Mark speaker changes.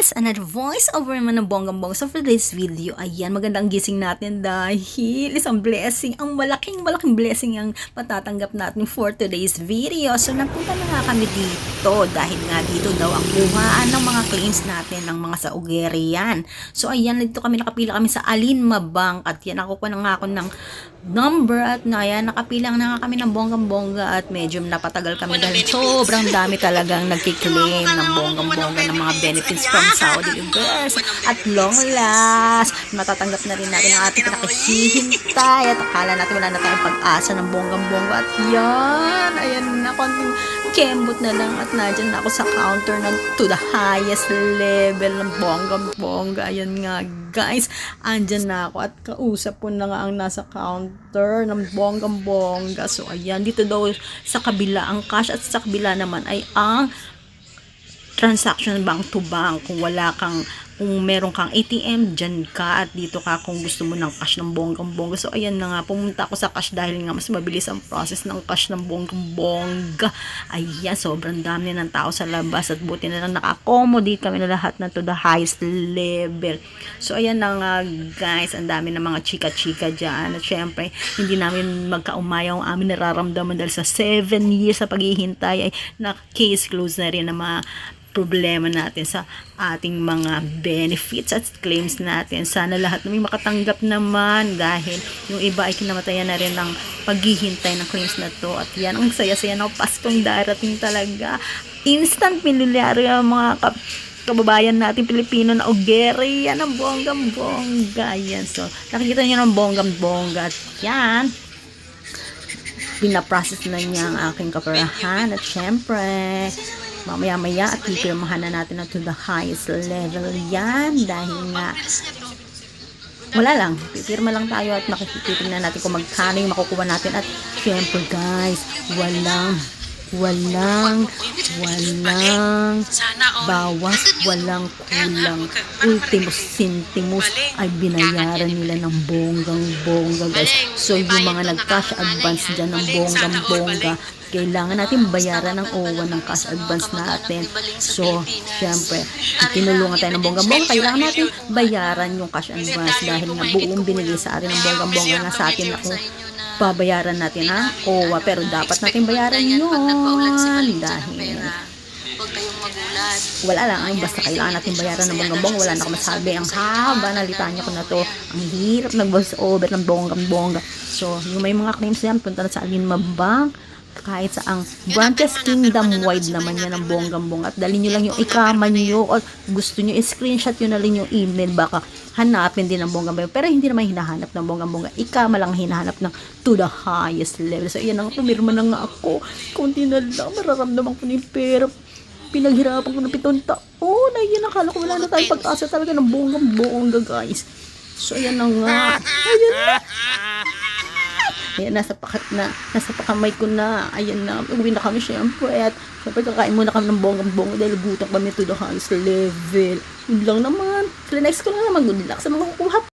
Speaker 1: guys! Another voice over naman ng bonggang-bong. So for this video, ayan, magandang gising natin dahil isang blessing, ang malaking blessing ang matatanggap natin for today's video. So napunta na nga kami dito dahil nga dito daw ang kuhaan ng mga claims natin ng mga saugerian. So ayan, dito kami nakapila kami sa Alinma Bank at yan, nakukuha na nga ako ng number at na yan, nakapilang na nga kami ng bonggang-bongga at medyo napatagal kami dahil sobrang dami talagang nagkiklaim ng bonggang-bongga ng mga benefits from Saudi Girls. At long last, matatanggap na rin natin ang ating pinakahihintay at akala natin wala na tayong pag-asa ng bonggang-bongga at yan, ayan na, konting kembot na lang at nadyan na ako sa counter ng to the highest level ng bonggang-bongga. Ayan nga guys, andyan na ako at kausap ko na nga ang nasa counter ng bonggang-bongga. So ayan, dito daw sa kabila ang cash at sa kabila naman ay ang transaction bank to bank. Kung meron kang ATM, dyan ka at dito ka kung gusto mo ng cash ng bonggang-bongga. So ayan na nga, pumunta ako sa cash dahil nga mas mabilis ang process ng cash ng bonggang-bongga. Ayan, sobrang dami ng tao sa labas at buti na lang naka-accommodate kami na lahat na to the highest level. So ayan na nga guys, ang dami ng mga chika-chika dyan at syempre hindi namin magkaumayaw ang amin nararamdaman dahil sa 7 years sa paghihintay ay na-case close na rin na mga problema natin sa ating mga benefits at claims natin. Sana lahat namin makatanggap naman dahil yung iba ay kinamatayan na rin ng paghihintay ng claims na to. At yan, ang saya-saya na Paskong darating talaga. Instant milyaryo ang mga kababayan natin Pilipino na ugeri. Yan ang bonggang-bongga. Yan. So, nakikita nyo ng bonggang-bongga. At yan, pinaprocess na niya ang aking kaperahan. At syempre, mamaya-maya at pipirmahan na natin na to the highest level yan dahil nga wala lang, pipirma lang tayo at makikititingnan natin kung magkano yung makukuha natin at syempre guys, walang bawas, walang kulang. Ultimos centimos ay binayaran nila ng bonggang-bongga guys. So yung mga nag-cash advance dyan ng bonggang-bongga, kailangan natin bayaran ng OWA ng cash advance natin. So, syempre, tinulungan tayo ng bonggang-bongga, kailangan natin bayaran yung cash advance dahil nga buong binigay sa atin ng bonggang-bongga na sa atin na kung babayaran natin ha, OWA, pero dapat natin bayaran yun dahil wala lang, basta kailangan natin bayaran ng bonggang-bongga. Wala na ako masabi, ang haba na litanya ko na to, ang hirap nag-voice over ng bonggang-bongga. So, yung may mga claims yan, punta na sa Alinma Bank, kahit sa ang branches kingdom-wide naman yan ng bonggang-bongga at dali nyo lang yung ikama nyo o gusto nyo i-screenshot yun na rin yung email, baka hanapin din ng bonggang-bongga, pero hindi naman hinahanap ng bonggang-bongga, ikama lang hinahanap ng to the highest level. So ayan, tumirma na nga ako, kunti na lang, mararamdaman ko na yung pera, pinaghirapan ko ng 7 taon, ayan, nakala ko wala na tayong pag-asa talaga ng bonggang-bongga guys. So ayan na nga, ayan na. Ayan, nasa pakamay ko na. Ayan na, uwi na kami syempre. At syempre, kakain muna kami ng bonggang-bongga dahil gutom kami to the highest level. Yun lang naman. Next ko lang naman, good luck sa mga kukuha.